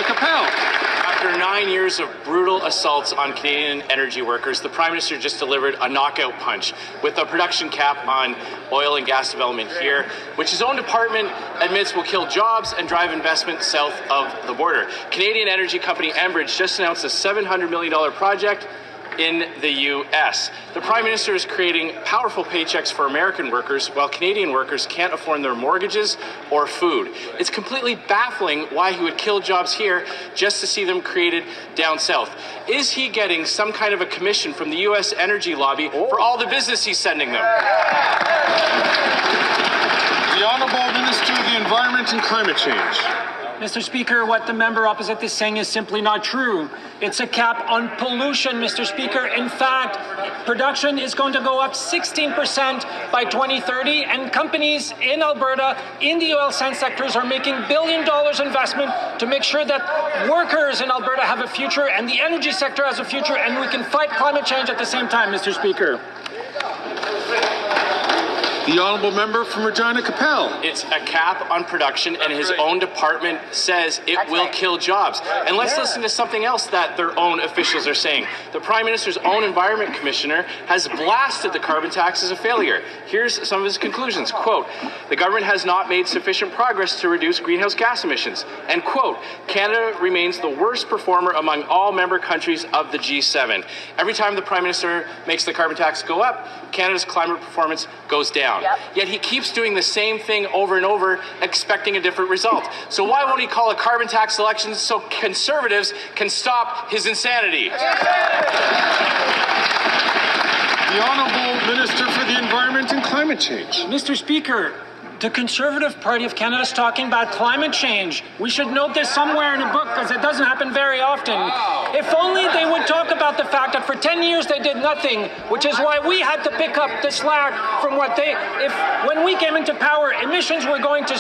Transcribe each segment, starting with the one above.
Capel. After 9 years of brutal assaults on Canadian energy workers, the Prime Minister just delivered a knockout punch with a production cap on oil and gas development here, which his own department admits will kill jobs and drive investment south of the border. Canadian energy company Enbridge just announced a $700 million project in the U.S. The Prime Minister is creating powerful paychecks for American workers while Canadian workers can't afford their mortgages or food. It's completely baffling why he would kill jobs here just to see them created down south. Is he getting some kind of a commission from the U.S. energy lobby for all the business he's sending them? The Honourable Minister of the Environment and Climate Change. Mr. Speaker, what the member opposite is saying is simply not true. It's a cap on pollution, Mr. Speaker. In fact, production is going to go up 16% by 2030, and companies in Alberta, in the oil sands sectors, are making $1 billion investment to make sure that workers in Alberta have a future and the energy sector has a future, and we can fight climate change at the same time, Mr. Speaker. The Honourable Member from Regina Capel. It's a cap on production, and his own department says it will kill jobs. And let's listen to something else that their own officials are saying. The Prime Minister's own Environment Commissioner has blasted the carbon tax as a failure. Here's some of his conclusions. Quote, the government has not made sufficient progress to reduce greenhouse gas emissions. And quote, Canada remains the worst performer among all member countries of the G7. Every time the Prime Minister makes the carbon tax go up, Canada's climate performance goes down. Yep. Yet he keeps doing the same thing over and over, expecting a different result. So why won't he call a carbon tax election so Conservatives can stop his insanity? The Honourable Minister for the Environment and Climate Change. Mr. Speaker, the Conservative Party of Canada is talking about climate change. We should note this somewhere in a book because it doesn't happen very often. If only they would talk about the fact that for 10 years they did nothing, which is why we had to pick up the slack from what when we came into power, emissions were going to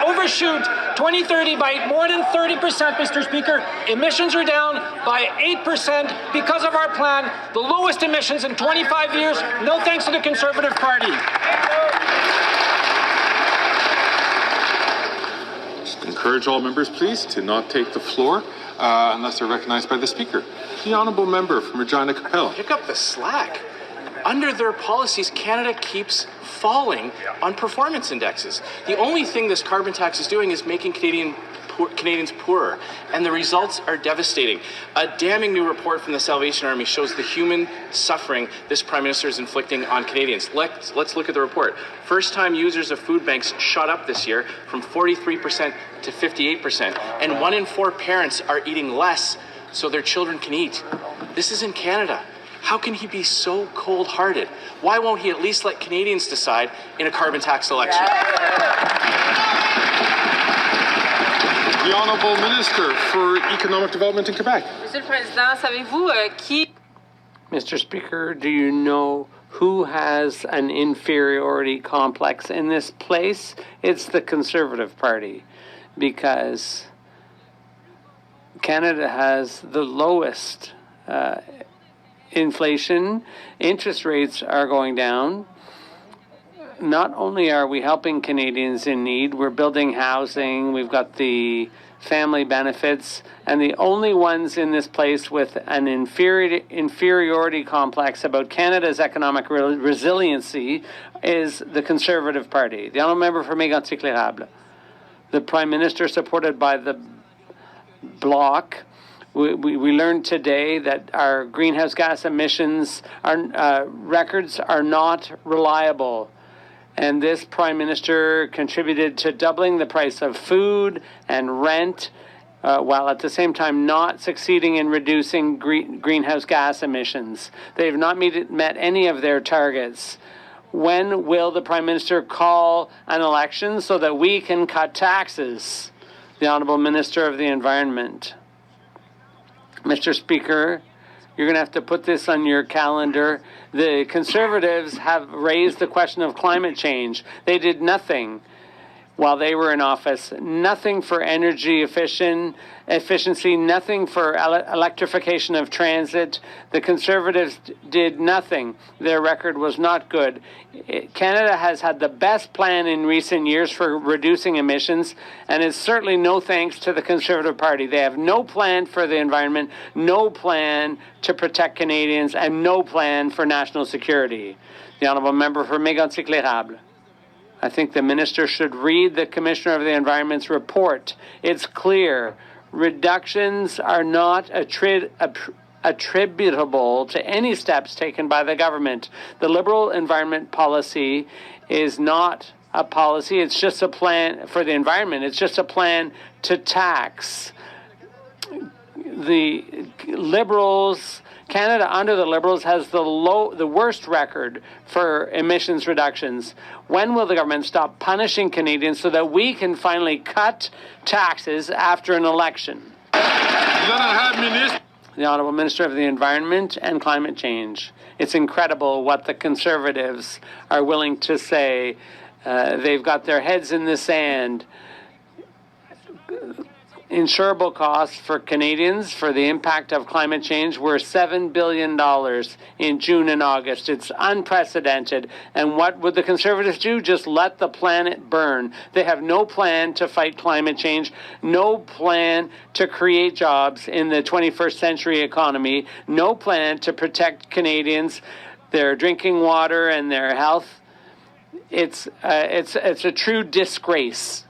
overshoot 2030 by more than 30%, Mr. Speaker. Emissions are down by 8% because of our plan, the lowest emissions in 25 years, no thanks to the Conservative Party. Encourage all members, please, to not take the floor unless they're recognized by the Speaker. The Honourable Member from Regina Capel. Pick up the slack. Under their policies, Canada keeps falling on performance indexes. The only thing this carbon tax is doing is making Canadians poorer, and the results are devastating. A damning new report from the Salvation Army shows the human suffering this Prime Minister is inflicting on Canadians. Let's look at the report. First-time users of food banks shot up this year from 43% to 58%, and 1 in 4 parents are eating less so their children can eat. This is in Canada. How can he be so cold-hearted? Why won't he at least let Canadians decide in a carbon tax election? The Honourable Minister for Economic Development in Quebec. Monsieur le Président, savez-vous qui... Mr. Speaker, do you know who has an inferiority complex in this place? It's the Conservative Party, because Canada has the lowest inflation. Interest rates are going down. Not only are we helping Canadians in need, we're building housing, we've got the family benefits, and the only ones in this place with an inferiority complex about Canada's economic resiliency is the Conservative Party. The Honourable Member for Mégantic-L'Érable. The Prime Minister, supported by the Bloc, we learned today that our greenhouse gas emissions records are not reliable. And this Prime Minister contributed to doubling the price of food and rent, while at the same time not succeeding in reducing greenhouse gas emissions. They have not met any of their targets. When will the Prime Minister call an election so that we can cut taxes? The Honourable Minister of the Environment. Mr. Speaker, you're going to have to put this on your calendar. The Conservatives have raised the question of climate change. They did nothing. while they were in office. Nothing for energy efficiency, nothing for electrification of transit. The Conservatives did nothing. Their record was not good. Canada has had the best plan in recent years for reducing emissions, and it's certainly no thanks to the Conservative Party. They have no plan for the environment, no plan to protect Canadians, and no plan for national security. The Honourable Member for Mégantic-L'Érable. I think the Minister should read the Commissioner of the Environment's report. It's clear. Reductions are not attributable to any steps taken by the government. The Liberal environment policy is not a policy. It's just a plan for the environment. It's just a plan to tax. The Liberals... Canada, under the Liberals, has the worst record for emissions reductions. When will the government stop punishing Canadians so that we can finally cut taxes after an election? The Honourable Minister of the Environment and Climate Change. It's incredible what the Conservatives are willing to say. They've got their heads in the sand. Insurable costs for Canadians for the impact of climate change were $7 billion in June and August. It's unprecedented. And what would the Conservatives do? Just let the planet burn. They have no plan to fight climate change, no plan to create jobs in the 21st century economy, no plan to protect Canadians, their drinking water and their health. It's a true disgrace.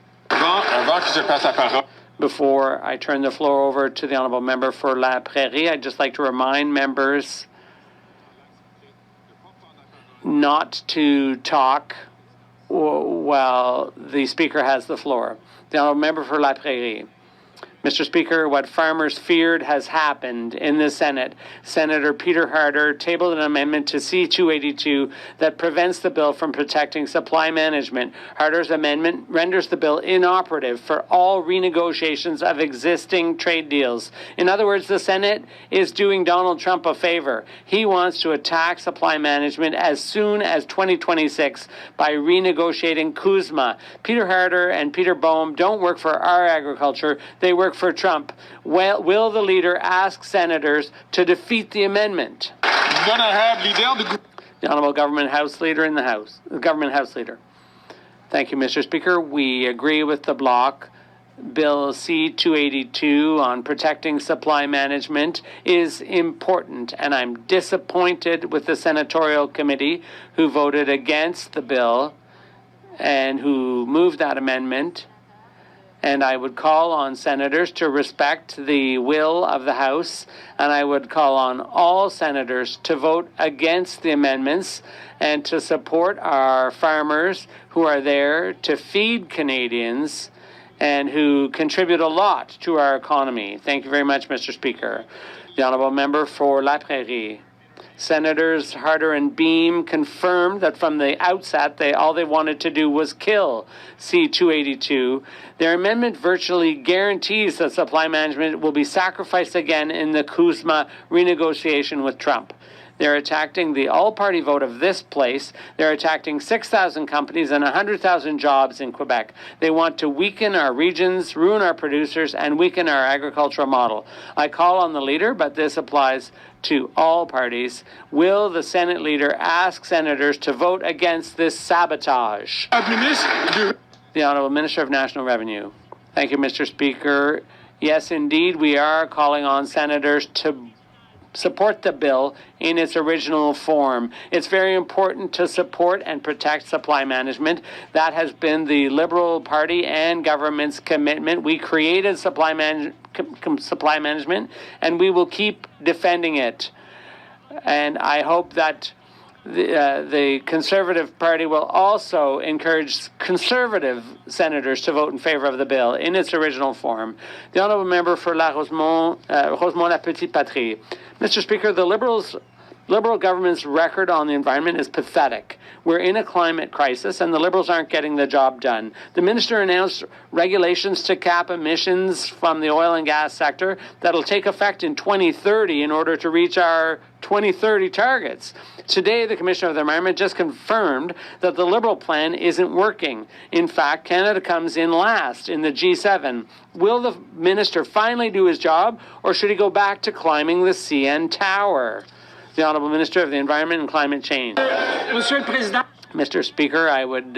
Before I turn the floor over to the Honourable Member for La Prairie, I'd just like to remind members not to talk while the Speaker has the floor. The Honourable Member for La Prairie. Mr. Speaker, what farmers feared has happened in the Senate. Senator Peter Harder tabled an amendment to C-282 that prevents the bill from protecting supply management. Harder's amendment renders the bill inoperative for all renegotiations of existing trade deals. In other words, the Senate is doing Donald Trump a favor. He wants to attack supply management as soon as 2026 by renegotiating CUSMA. Peter Harder and Peter Boehm don't work for our agriculture. They work for Trump. Will the leader ask senators to defeat the amendment? The Honourable Government House Leader in the House. Government House Leader. Thank you, Mr. Speaker. We agree with the bloc. Bill C-282 on protecting supply management is important, and I'm disappointed with the senatorial committee who voted against the bill and who moved that amendment. And I would call on senators to respect the will of the House, and I would call on all senators to vote against the amendments and to support our farmers who are there to feed Canadians and who contribute a lot to our economy. Thank you very much, Mr. Speaker. The Honourable Member for La Prairie. Senators Harder and Beam confirmed that from the outset, all they wanted to do was kill C-282. Their amendment virtually guarantees that supply management will be sacrificed again in the CUSMA renegotiation with Trump. They're attacking the all-party vote of this place. They're attacking 6,000 companies and 100,000 jobs in Quebec. They want to weaken our regions, ruin our producers, and weaken our agricultural model. I call on the leader, but this applies to all parties. Will the Senate leader ask senators to vote against this sabotage? The Honourable Minister of National Revenue. Thank you, Mr. Speaker. Yes, indeed, we are calling on senators to support the bill in its original form. It's very important to support and protect supply management. That has been the Liberal Party and government's commitment. We created supply management, and we will keep defending it. And I hope that the Conservative Party will also encourage Conservative senators to vote in favor of the bill in its original form. The Honourable Member for La Rosemont, La Petite Patrie. Mr. Speaker, the Liberals Liberal government's record on the environment is pathetic. We're in a climate crisis, and the Liberals aren't getting the job done. The minister announced regulations to cap emissions from the oil and gas sector that'll take effect in 2030 in order to reach our 2030 targets. Today, the Commissioner of the Environment just confirmed that the Liberal plan isn't working. In fact, Canada comes in last in the G7. Will the minister finally do his job, or should he go back to climbing the CN Tower? The Honourable Minister of the Environment and Climate Change. Monsieur le Président. Mr. Speaker, I would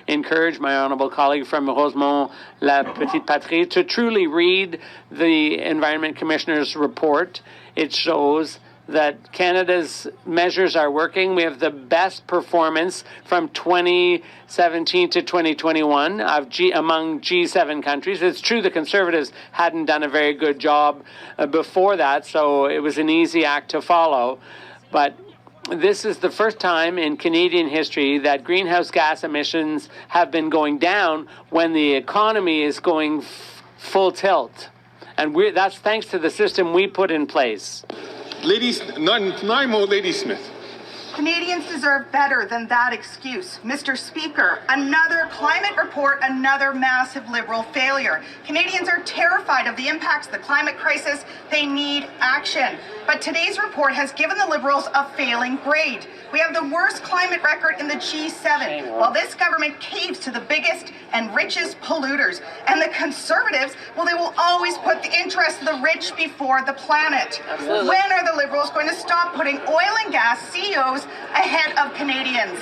encourage my honourable colleague from Rosemont-La Petite Patrie to truly read the Environment Commissioner's report. It shows that Canada's measures are working. We have the best performance from 2017 to 2021 among G7 countries. It's true the Conservatives hadn't done a very good job before that, so it was an easy act to follow. But this is the first time in Canadian history that greenhouse gas emissions have been going down when the economy is going full tilt. And that's thanks to the system we put in place. Naimo Ladysmith. Canadians deserve better than that excuse. Mr. Speaker, another climate report, another massive Liberal failure. Canadians are terrified of the impacts of the climate crisis. They need action. But today's report has given the Liberals a failing grade. We have the worst climate record in the G7, while this government caves to the biggest and richest polluters. And the Conservatives, well, they will always put the interests of the rich before the planet. Absolutely. When are the Liberals going to stop putting oil and gas CEOs ahead of Canadians?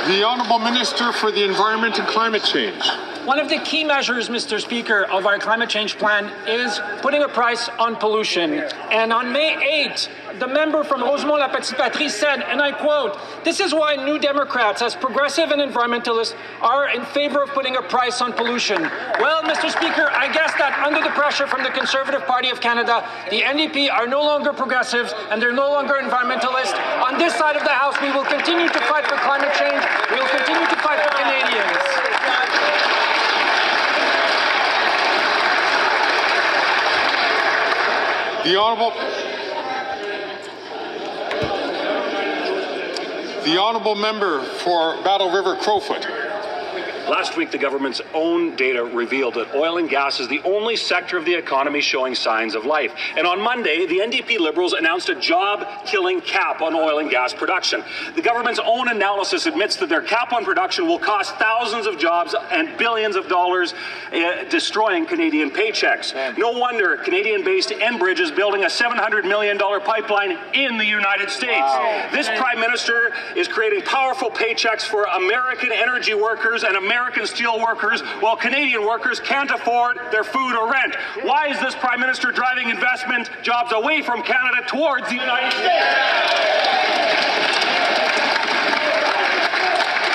The Honourable Minister for the Environment and Climate Change. One of the key measures, Mr. Speaker, of our climate change plan is putting a price on pollution. And on May 8th, the member from Rosemont-La Petite Patrie said, and I quote, "This is why New Democrats, as progressive and environmentalists, are in favor of putting a price on pollution." Well, Mr. Speaker, I guess that under the pressure from the Conservative Party of Canada, the NDP are no longer progressives and they're no longer environmentalists. On this side of the House, we will continue to fight for climate change. We will continue to fight for Canadians. The Honourable Member for Battle River Crowfoot. Last week, the government's own data revealed that oil and gas is the only sector of the economy showing signs of life. And on Monday, the NDP Liberals announced a job-killing cap on oil and gas production. The government's own analysis admits that their cap on production will cost thousands of jobs and billions of dollars, destroying Canadian paychecks. No wonder Canadian-based Enbridge is building a $700 million pipeline in the United States. Wow. This Prime Minister is creating powerful paychecks for American energy workers and American steel workers, while Canadian workers can't afford their food or rent. Why is this Prime Minister driving investment jobs away from Canada towards the United States?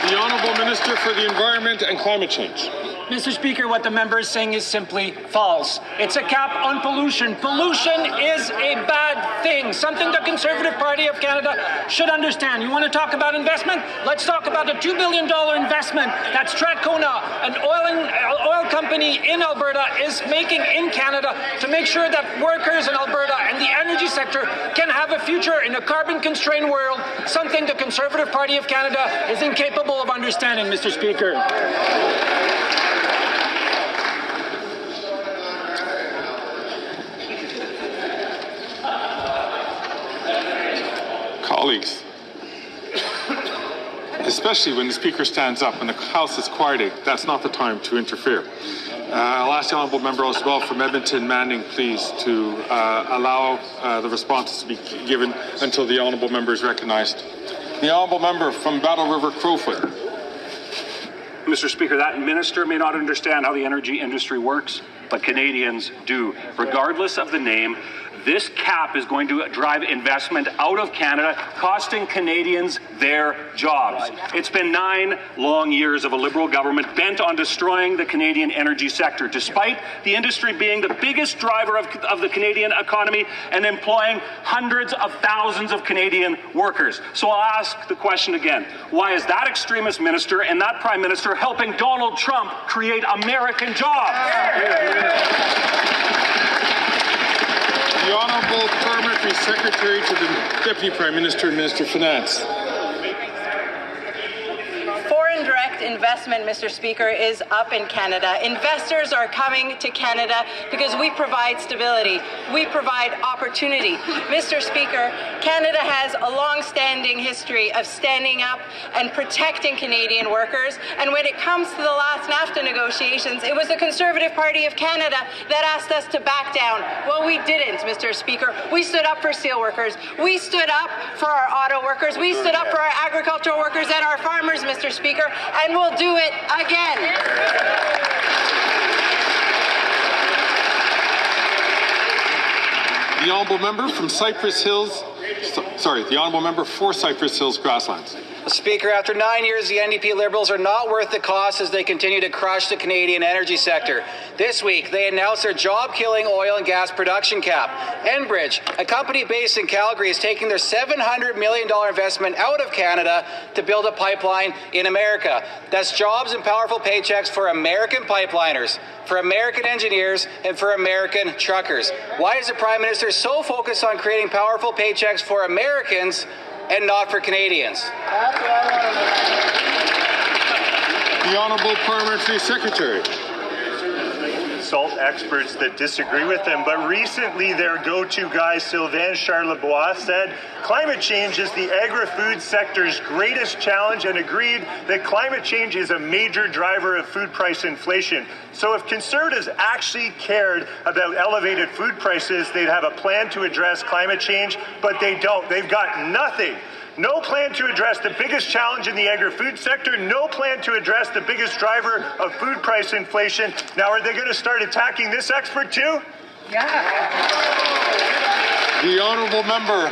The Honourable Minister for the Environment and Climate Change. Mr. Speaker, what the member is saying is simply false. It's a cap on pollution. Pollution is a bad thing, something the Conservative Party of Canada should understand. You want to talk about investment? Let's talk about a $2 billion investment that Strathcona, an oil company in Alberta, is making in Canada to make sure that workers in Alberta and the energy sector can have a future in a carbon-constrained world, something the Conservative Party of Canada is incapable of understanding, Mr. Speaker. Colleagues, especially when the Speaker stands up and the House is quieting, that's not the time to interfere. I'll ask the Honourable Member as well from Edmonton Manning, please, to allow the responses to be given until the Honourable Member is recognized. The Honourable Member from Battle River Crowfoot. Mr. Speaker, that minister may not understand how the energy industry works, but Canadians do. Regardless of the name, this cap is going to drive investment out of Canada, costing Canadians their jobs. It's been 9 long years of a Liberal government bent on destroying the Canadian energy sector, despite the industry being the biggest driver of the Canadian economy and employing hundreds of thousands of Canadian workers. So I'll ask the question again. Why is that extremist minister and that Prime Minister helping Donald Trump create American jobs? The The Honourable Parliamentary Secretary to the Deputy Prime Minister and Minister of Finance. Foreign direct investment, Mr. Speaker, is up in Canada. Investors are coming to Canada because we provide stability. We provide opportunity. Mr. Speaker, Canada has a long-standing history of standing up and protecting Canadian workers. And when it comes to the last NAFTA negotiations, it was the Conservative Party of Canada that asked us to back down. Well, we didn't, Mr. Speaker. We stood up for steelworkers. We stood up for our auto workers. We stood up for our agricultural workers and our farmers, Mr. Speaker, and we'll do it again. The Honourable Member from Cypress Hills, the Honourable Member for Cypress Hills Grasslands. Speaker, after 9 years, the NDP Liberals are not worth the cost as they continue to crush the Canadian energy sector. This week, they announced their job-killing oil and gas production cap. Enbridge, a company based in Calgary, is taking their $700 million investment out of Canada to build a pipeline in America. That's jobs and powerful paychecks for American pipeliners, for American engineers, and for American truckers. Why is the Prime Minister so focused on creating powerful paychecks for Americans and not for Canadians? The Honourable Parliamentary Secretary. Consult experts that disagree with them, but recently their go-to guy, Sylvain Charlebois, said climate change is the agri-food sector's greatest challenge and agreed that climate change is a major driver of food price inflation. So if Conservatives actually cared about elevated food prices, they'd have a plan to address climate change, but they don't. They've got nothing. No plan to address the biggest challenge in the agri-food sector. No plan to address the biggest driver of food price inflation. Now, are they going to start attacking this expert too? Yeah. The Honourable Member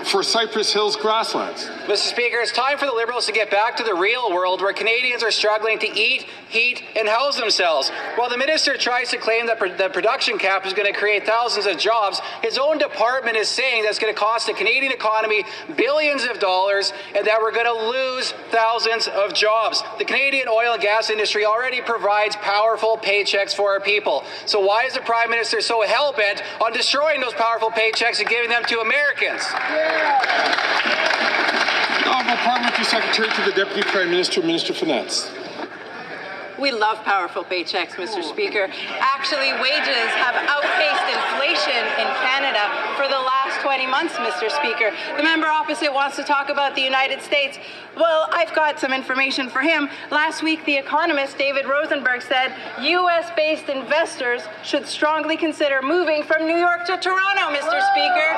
for Cypress Hills Grasslands. Mr. Speaker, it's time for the Liberals to get back to the real world where Canadians are struggling to eat, heat, and house themselves. While the minister tries to claim that the production cap is going to create thousands of jobs, his own department is saying that's going to cost the Canadian economy billions of dollars and that we're going to lose thousands of jobs. The Canadian oil and gas industry already provides powerful paychecks for our people. So why is the Prime Minister so hell-bent on destroying those powerful paychecks and giving them to Americans? The Honourable Parliamentary Secretary to the Deputy Prime Minister, Minister of Finance. We love powerful paychecks, Mr. Speaker. Actually, wages have outpaced inflation in Canada for the last 20 months, Mr. Speaker. The member opposite wants to talk about the United States. Well, I've got some information for him. Last week, the economist David Rosenberg said U.S.-based investors should strongly consider moving from New York to Toronto, Mr. Speaker.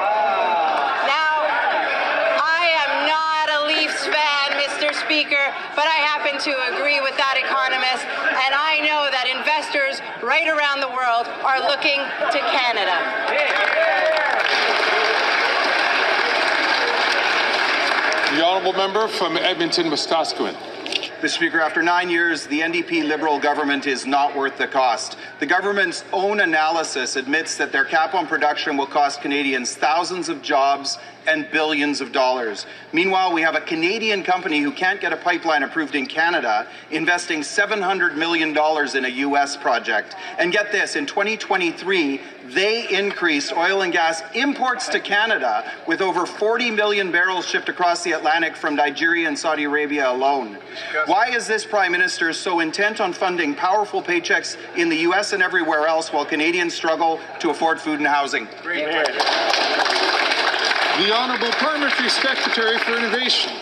Now, I am not a Leafs fan, Mr. Speaker, but I happen to agree with that economist, and I know that investors right around the world are looking to Canada. The Honourable Member from Edmonton-Wetaskiwin. Mr. Speaker, after 9 years, the NDP Liberal government is not worth the cost. The government's own analysis admits that their cap on production will cost Canadians thousands of jobs and billions of dollars. Meanwhile, we have a Canadian company who can't get a pipeline approved in Canada, investing $700 million in a U.S. project. And get this, in 2023, they increased oil and gas imports to Canada with over 40 million barrels shipped across the Atlantic from Nigeria and Saudi Arabia alone. Why is this Prime Minister so intent on funding powerful paychecks in the U.S. and everywhere else while Canadians struggle to afford food and housing? The Honourable Parliamentary Secretary for Innovation.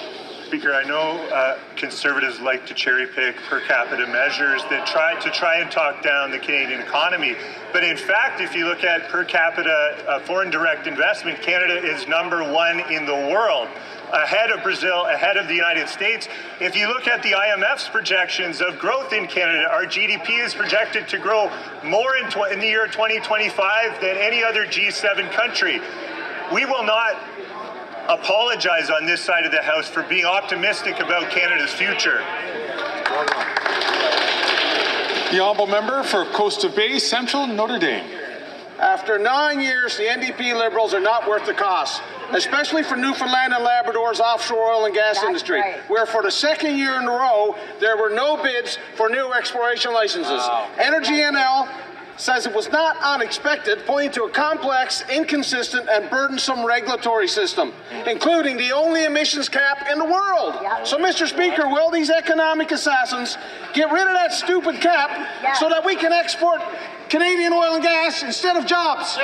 Speaker, I know Conservatives like to cherry-pick per capita measures that try and talk down the Canadian economy. But in fact, if you look at per capita foreign direct investment, Canada is #1 in the world, ahead of Brazil, ahead of the United States. If you look at the IMF's projections of growth in Canada, our GDP is projected to grow more in the year 2025 than any other G7 country. We will not apologize on this side of the House for being optimistic about Canada's future. The Honourable Member for Coast of Bay, Central Notre Dame. After 9 years, the NDP Liberals are not worth the cost, especially for Newfoundland and Labrador's offshore oil and gas industry, where for the second year in a row, there were no bids for new exploration licenses. Energy NL says it was not unexpected, pointing to a complex, inconsistent, and burdensome regulatory system, including the only emissions cap in the world. So, Mr. Speaker, will these economic assassins get rid of that stupid cap so that we can export Canadian oil and gas instead of jobs?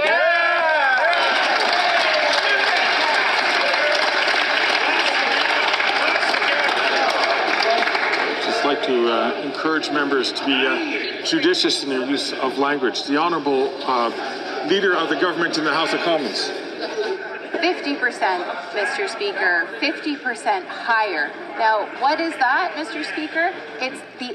I'd like to encourage members to be judicious in their use of language. The Honourable Leader of the Government in the House of Commons. 50%, Mr. Speaker, 50% higher. Now, what is that, Mr. Speaker? It's the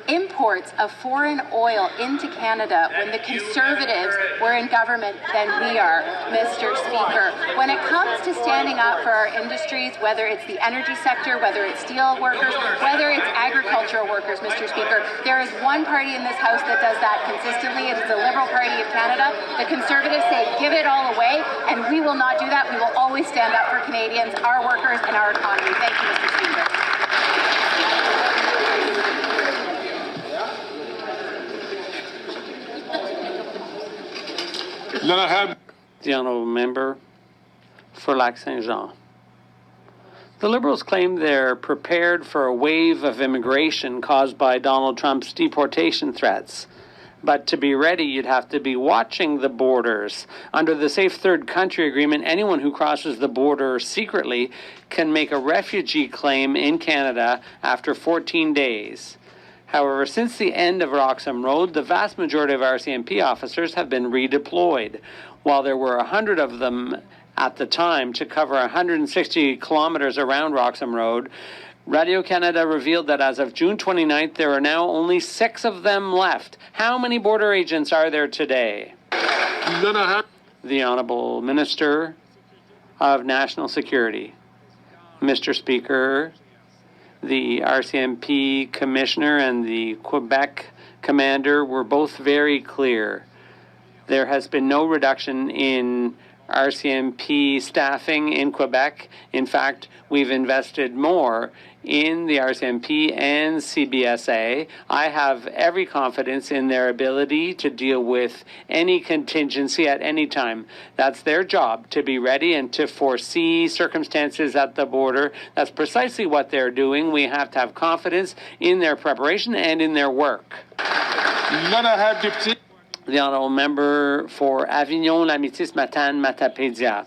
imports of foreign oil into Canada when the Conservatives were in government than we are, Mr. Speaker. When it comes to standing up for our industries, whether it's the energy sector, whether it's steel workers, whether it's agricultural workers, Mr. Speaker, there is one party in this House that does that consistently. It is the Liberal Party of Canada. The Conservatives say, give it all away, and we will not do that. We will always stand up for Canadians, our workers, and our economy. Thank you, Mr. Speaker. The Honourable Member for Lac-Saint-Jean. The Liberals claim they're prepared for a wave of immigration caused by Donald Trump's deportation threats. But to be ready, you'd have to be watching the borders. Under the Safe Third Country Agreement, anyone who crosses the border secretly can make a refugee claim in Canada after 14 days. However, since the end of Roxham Road, the vast majority of RCMP officers have been redeployed. While there were 100 of them at the time to cover 160 kilometers around Roxham Road, Radio-Canada revealed that as of June 29th, there are now only 6 of them left. How many border agents are there today? The Honourable Minister of National Security. Mr. Speaker, the RCMP Commissioner and the Quebec Commander were both very clear. There has been no reduction in RCMP staffing in Quebec. In fact, we've invested more in the RCMP and CBSA. I have every confidence in their ability to deal with any contingency at any time. That's their job, to be ready and to foresee circumstances at the border. That's precisely what they're doing. We have to have confidence in their preparation and in their work. The Honourable Member for Avignon, Lamitis, Matane, Matapédia.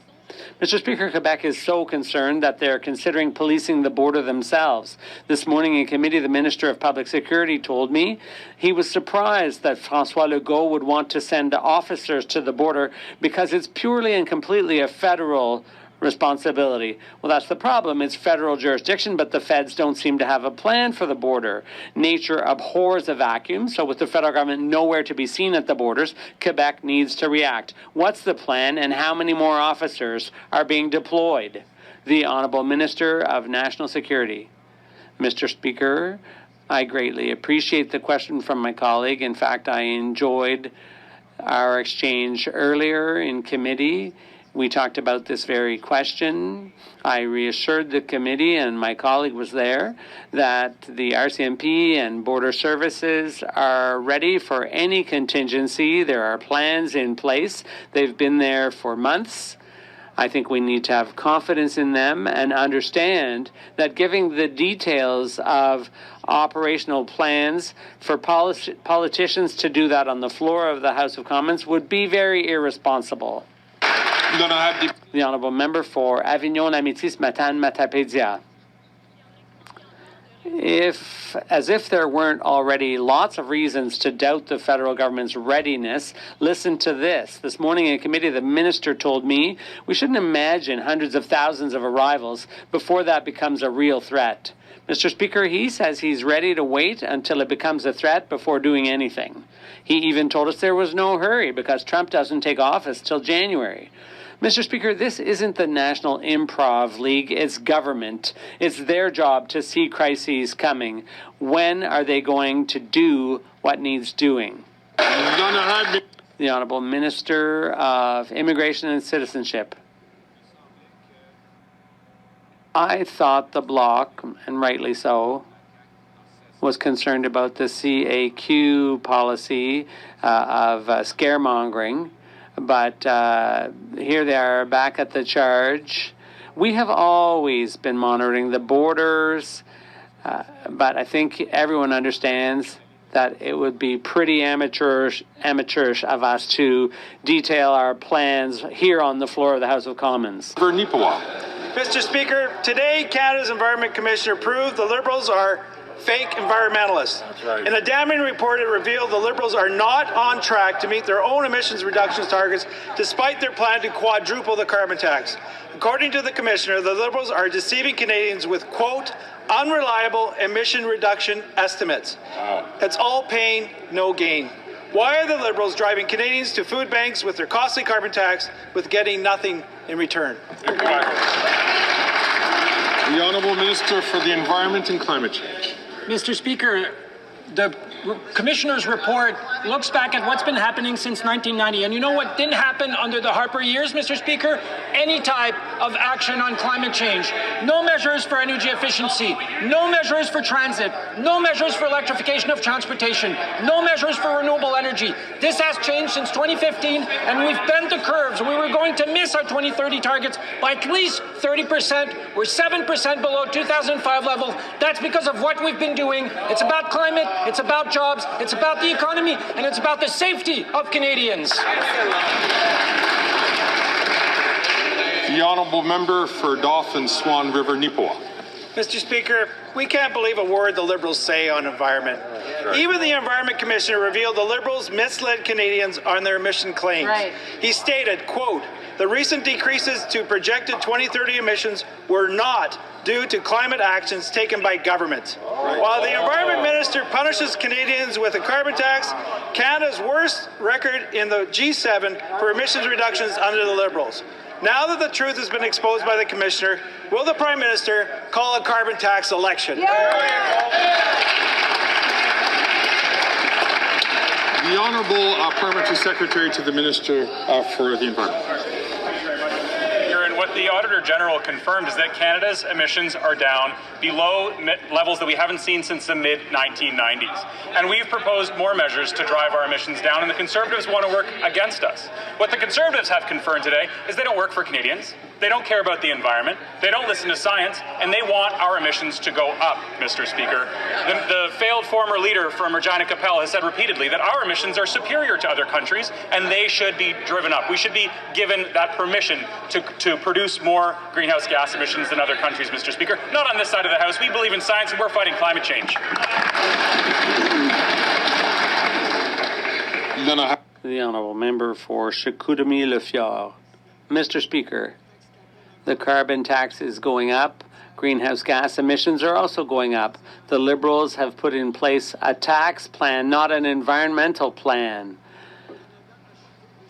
Mr. Speaker, Quebec is so concerned that they're considering policing the border themselves. This morning in committee, the Minister of Public Security told me he was surprised that François Legault would want to send officers to the border because it's purely and completely a federal responsibility. Well, that's the problem. It's federal jurisdiction, but the feds don't seem to have a plan for the border. Nature abhors a vacuum, so with the federal government nowhere to be seen at the borders, Quebec needs to react. What's the plan, and how many more officers are being deployed? The Honourable Minister of National Security. Mr. Speaker, I greatly appreciate the question from my colleague. In fact, I enjoyed our exchange earlier in committee. We talked about this very question. I reassured the committee, and my colleague was there, that the RCMP and Border Services are ready for any contingency. There are plans in place. They've been there for months. I think we need to have confidence in them and understand that giving the details of operational plans for politicians to do that on the floor of the House of Commons would be very irresponsible. The Honourable Member for Avignon, Lamitis, Matane, Matapédia. As if there weren't already lots of reasons to doubt the federal government's readiness, listen to this. This morning in committee, the minister told me we shouldn't imagine hundreds of thousands of arrivals before that becomes a real threat. Mr. Speaker, he says he's ready to wait until it becomes a threat before doing anything. He even told us there was no hurry because Trump doesn't take office till January. Mr. Speaker, this isn't the National Improv League, it's government. It's their job to see crises coming. When are they going to do what needs doing? The Honourable Minister of Immigration and Citizenship. I thought the Bloc, and rightly so, was concerned about the CAQ policy of scaremongering, but here they are back at the charge. We have always been monitoring the borders, but I think everyone understands that it would be pretty amateurish of us to detail our plans here on the floor of the House of Commons. Mr. Speaker, today Canada's Environment Commissioner proved the Liberals are fake environmentalists. That's right. In a damning report, it revealed the Liberals are not on track to meet their own emissions reductions targets, despite their plan to quadruple the carbon tax. According to the Commissioner, the Liberals are deceiving Canadians with, quote, unreliable emission reduction estimates. Wow. It's all pain, no gain. Why are the Liberals driving Canadians to food banks with their costly carbon tax with getting nothing in return? The Honourable Minister for the Environment and Climate Change. Mr. Speaker, the Commissioner's report looks back at what's been happening since 1990. And you know what didn't happen under the Harper years, Mr. Speaker? Any type of action on climate change. No measures for energy efficiency. No measures for transit. No measures for electrification of transportation. No measures for renewable energy. This has changed since 2015, and we've bent the curves. We were going to miss our 2030 targets by at least 30%. We're 7% below 2005 levels. That's because of what we've been doing. It's about climate. It's about jobs, it's about the economy, and it's about the safety of Canadians. The Honourable Member for Dauphin Swan River Neepawa. Mr. Speaker, we can't believe a word the Liberals say on environment. Right. Even the Environment Commissioner revealed the Liberals misled Canadians on their emission claims. Right. He stated, quote, the recent decreases to projected 2030 emissions were not due to climate actions taken by government. Right. While the Environment Minister punishes Canadians with a carbon tax, Canada's worst record in the G7 for emissions reductions under the Liberals. Now that the truth has been exposed by the Commissioner, will the Prime Minister call a carbon tax election? The Honourable Parliamentary Secretary to the Minister for the Environment. What the Auditor General confirmed is that Canada's emissions are down below levels that we haven't seen since the mid-1990s. And we've proposed more measures to drive our emissions down, and the Conservatives want to work against us. What the Conservatives have confirmed today is they don't work for Canadians, they don't care about the environment, they don't listen to science, and they want our emissions to go up, Mr. Speaker. The failed former leader from Regina Capel has said repeatedly that our emissions are superior to other countries, and they should be driven up. We should be given that permission to produce more greenhouse gas emissions than other countries, Mr. Speaker. Not on this side of the House. We believe in science, and we're fighting climate change. The Honourable Member for Chicoutimi-Le-Fjord. Mr. Speaker, the carbon tax is going up. Greenhouse gas emissions are also going up. The Liberals have put in place a tax plan, not an environmental plan.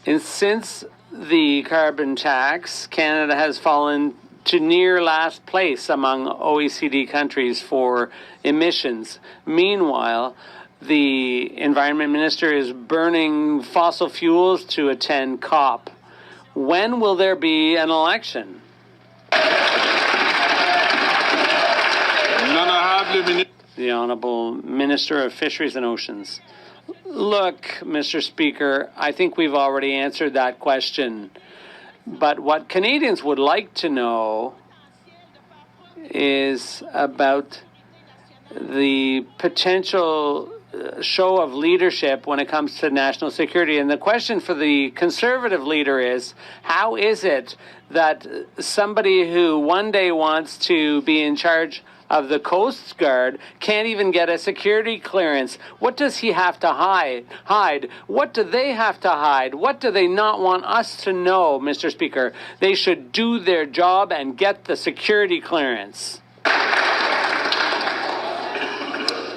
And since the carbon tax, Canada has fallen to near last place among OECD countries for emissions. Meanwhile, the Environment Minister is burning fossil fuels to attend COP. When will there be an election? The Honourable Minister of Fisheries and Oceans. Look, Mr. Speaker, I think we've already answered that question. But what Canadians would like to know is about the potential show of leadership when it comes to national security. And the question for the Conservative leader is, how is it that somebody who one day wants to be in charge of the Coast Guard can't even get a security clearance? What does he have to hide? What do they have to hide? What do they not want us to know, Mr. Speaker? They should do their job and get the security clearance.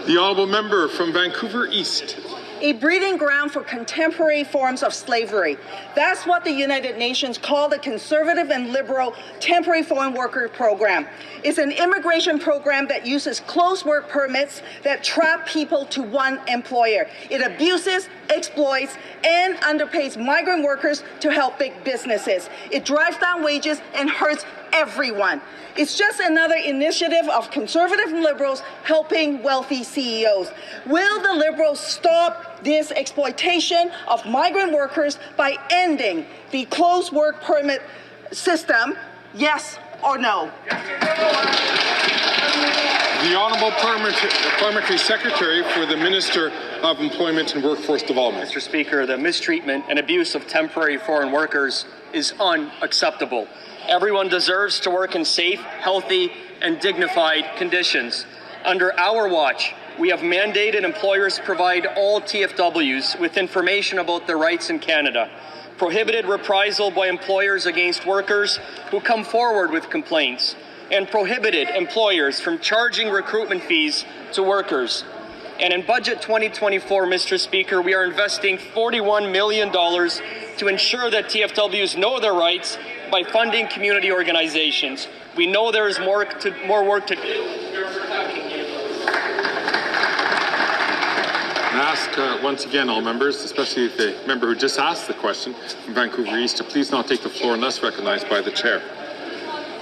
The Honourable Member from Vancouver East. A breeding ground for contemporary forms of slavery. That's what the United Nations call the Conservative and Liberal Temporary Foreign Worker Program. It's an immigration program that uses closed work permits that trap people to one employer. It abuses, exploits, and underpays migrant workers to help big businesses. It drives down wages and hurts everyone. It's just another initiative of conservative Liberals helping wealthy CEOs. Will the Liberals stop this exploitation of migrant workers by ending the closed work permit system? Yes or no? The Honourable Parliamentary Secretary for the Minister of Employment and Workforce Development. Mr. Speaker, the mistreatment and abuse of temporary foreign workers is unacceptable. Everyone deserves to work in safe, healthy, and dignified conditions. Under our watch, we have mandated employers provide all TFWs with information about their rights in Canada, prohibited reprisal by employers against workers who come forward with complaints, and prohibited employers from charging recruitment fees to workers. And in Budget 2024, Mr. Speaker, we are investing $41 million to ensure that TFWs know their rights by funding community organizations. We know there is more work to do. I ask once again all members, especially the member who just asked the question from Vancouver East, to please not take the floor unless recognized by the chair.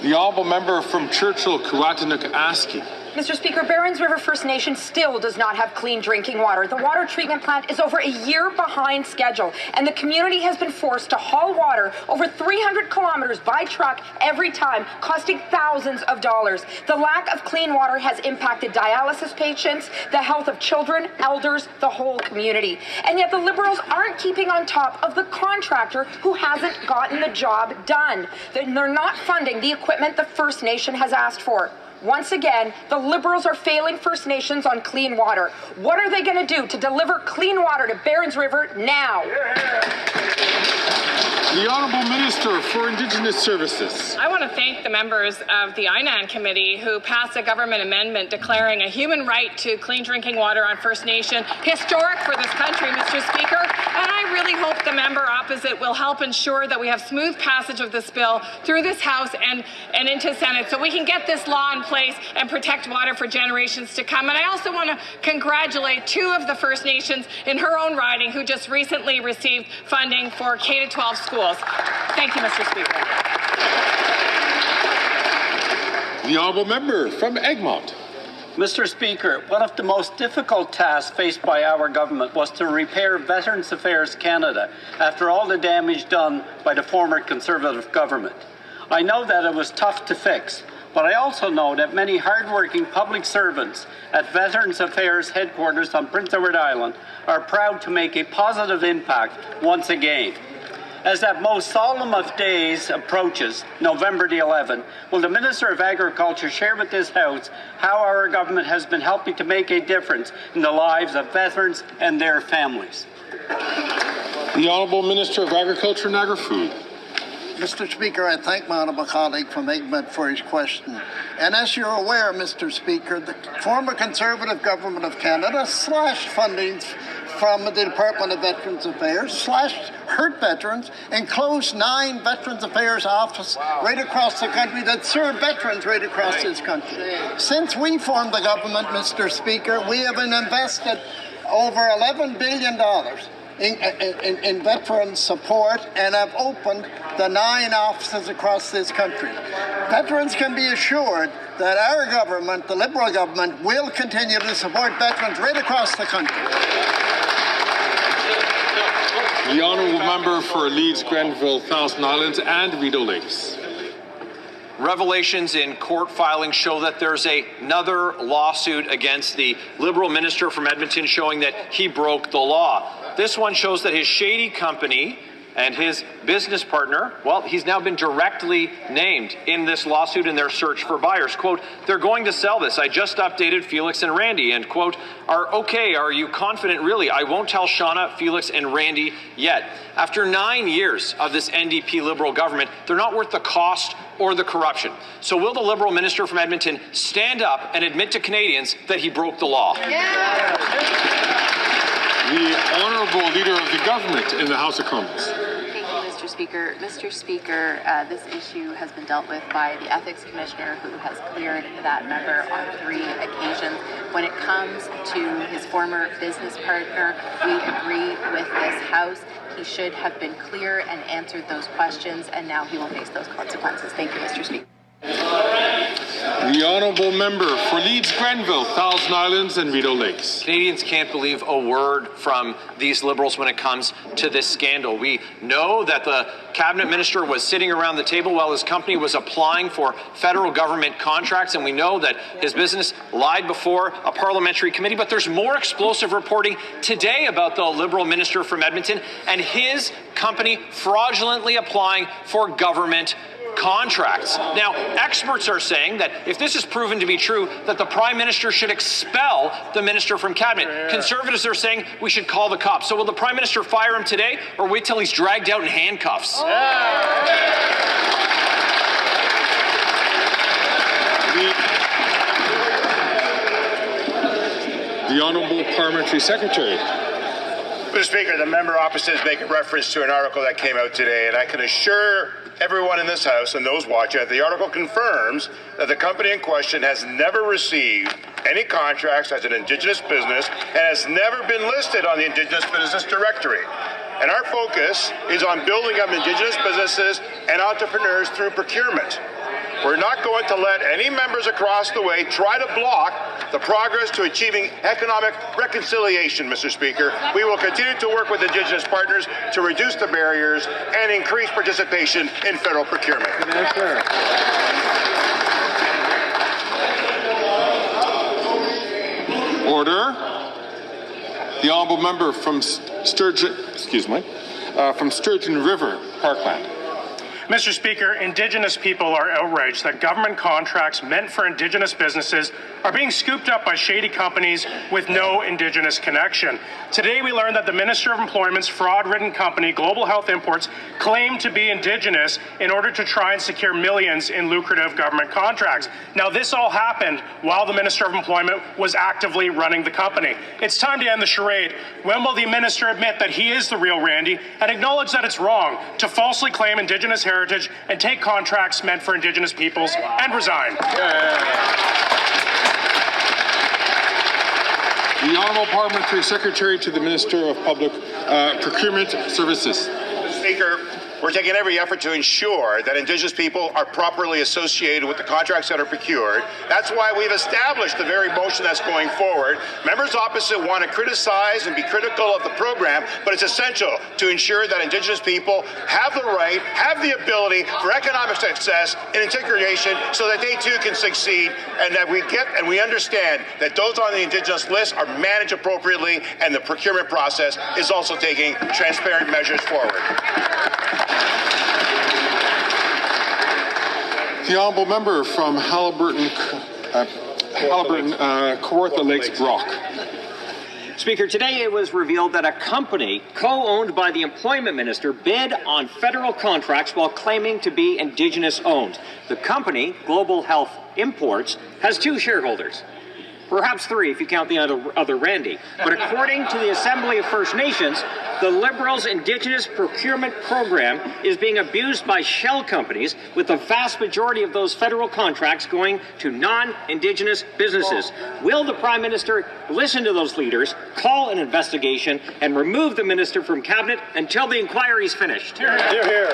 The honourable member from Churchill, Kuwatanuka-Aski. Mr. Speaker, Barons River First Nation still does not have clean drinking water. The water treatment plant is over a year behind schedule, and the community has been forced to haul water over 300 kilometers by truck every time, costing thousands of dollars. The lack of clean water has impacted dialysis patients, the health of children, elders, the whole community. And yet the Liberals aren't keeping on top of the contractor who hasn't gotten the job done. They're not funding the equipment the First Nation has asked for. Once again, the Liberals are failing First Nations on clean water. What are they going to do to deliver clean water to Barons River now? The Honourable Minister for Indigenous Services. I want to thank the members of the INAN Committee who passed a government amendment declaring a human right to clean drinking water on First Nation, historic for this country, Mr. Speaker. And I really hope the member opposite will help ensure that we have smooth passage of this bill through this House and into Senate so we can get this law in place and protect water for generations to come. And I also want to congratulate two of the First Nations in her own riding who just recently received funding for K-12 schools. Thank you, Mr. Speaker. The honourable member from Egmont. Mr. Speaker, one of the most difficult tasks faced by our government was to repair Veterans Affairs Canada after all the damage done by the former Conservative government. I know that it was tough to fix, but I also know that many hardworking public servants at Veterans Affairs headquarters on Prince Edward Island are proud to make a positive impact once again. As that most solemn of days approaches, November the 11th, will the Minister of Agriculture share with this House how our government has been helping to make a difference in the lives of veterans and their families? The Honourable Minister of Agriculture and Agri-Food. Mr. Speaker, I thank my honourable colleague from Egmont for his question. And as you're aware, Mr. Speaker, the former Conservative Government of Canada slashed funding from the Department of Veterans Affairs, slashed hurt veterans, and closed 9 Veterans Affairs offices right across the country that serve veterans right across this country. Since we formed the government, Mr. Speaker, we have invested over $11 billion in veteran support and have opened the 9 offices across this country. Veterans can be assured that our government, the Liberal government, will continue to support veterans right across the country. The honourable member for Leeds, Grenville, Thousand Islands and Rideau Lakes. Revelations in court filings show that there's another lawsuit against the Liberal minister from Edmonton showing that he broke the law. This one shows that his shady company and his business partner, well, he's now been directly named in this lawsuit in their search for buyers. Quote, they're going to sell this. I just updated Felix and Randy. And quote, are you confident? Really? I won't tell Shauna, Felix, and Randy yet. After 9 years of this NDP Liberal government, they're not worth the cost or the corruption. So will the Liberal minister from Edmonton stand up and admit to Canadians that he broke the law? Yeah. The Honourable Leader of the Government in the House of Commons. Thank you, Mr. Speaker. Mr. Speaker, this issue has been dealt with by the Ethics Commissioner, who has cleared that member on 3 occasions. When it comes to his former business partner, we agree with this House. He should have been clear and answered those questions, and now he will face those consequences. Thank you, Mr. Speaker. The honourable member for Leeds Grenville, Thousand Islands and Rideau Lakes. Canadians can't believe a word from these Liberals when it comes to this scandal. We know that the cabinet minister was sitting around the table while his company was applying for federal government contracts, and we know that his business lied before a parliamentary committee. But there's more explosive reporting today about the Liberal minister from Edmonton and his company fraudulently applying for government contracts. Now, experts are saying that if this is proven to be true, that the Prime Minister should expel the minister from cabinet. Conservatives are saying we should call the cops. So will the Prime Minister fire him today or wait till he's dragged out in handcuffs? The Honourable Parliamentary Secretary. Mr. Speaker, the member opposite is making reference to an article that came out today, and I can assure everyone in this House and those watching that the article confirms that the company in question has never received any contracts as an Indigenous business and has never been listed on the Indigenous Business Directory. And our focus is on building up Indigenous businesses and entrepreneurs through procurement. We're not going to let any members across the way try to block the progress to achieving economic reconciliation, Mr. Speaker. We will continue to work with Indigenous partners to reduce the barriers and increase participation in federal procurement. Order. The honourable member from Sturgeon River, Parkland. Mr. Speaker, Indigenous people are outraged that government contracts meant for Indigenous businesses are being scooped up by shady companies with no Indigenous connection. Today we learned that the Minister of Employment's fraud-ridden company, Global Health Imports, claimed to be Indigenous in order to try and secure millions in lucrative government contracts. Now this all happened while the Minister of Employment was actively running the company. It's time to end the charade. When will the Minister admit that he is the real Randy and acknowledge that it's wrong to falsely claim Indigenous heritage and take contracts meant for Indigenous peoples and resign? The Honourable Parliamentary Secretary to the Minister of Public Procurement Services. Speaker, we're taking every effort to ensure that Indigenous people are properly associated with the contracts that are procured. That's why we've established the very motion that's going forward. Members opposite want to criticize and be critical of the program, but it's essential to ensure that Indigenous people have the right, have the ability for economic success and integration so that they too can succeed, and that we get and we understand that those on the Indigenous list are managed appropriately, and the procurement process is also taking transparent measures forward. The honourable member from Halliburton, Kawartha Lakes, Brock. Speaker, today it was revealed that a company co-owned by the employment minister bid on federal contracts while claiming to be Indigenous owned. The company, Global Health Imports, has two shareholders. Perhaps three if you count the other Randy. But according to the Assembly of First Nations, the Liberals' Indigenous procurement program is being abused by shell companies, with the vast majority of those federal contracts going to non-Indigenous businesses. Will the Prime Minister listen to those leaders, call an investigation, and remove the minister from cabinet until the inquiry is finished? Hear, hear.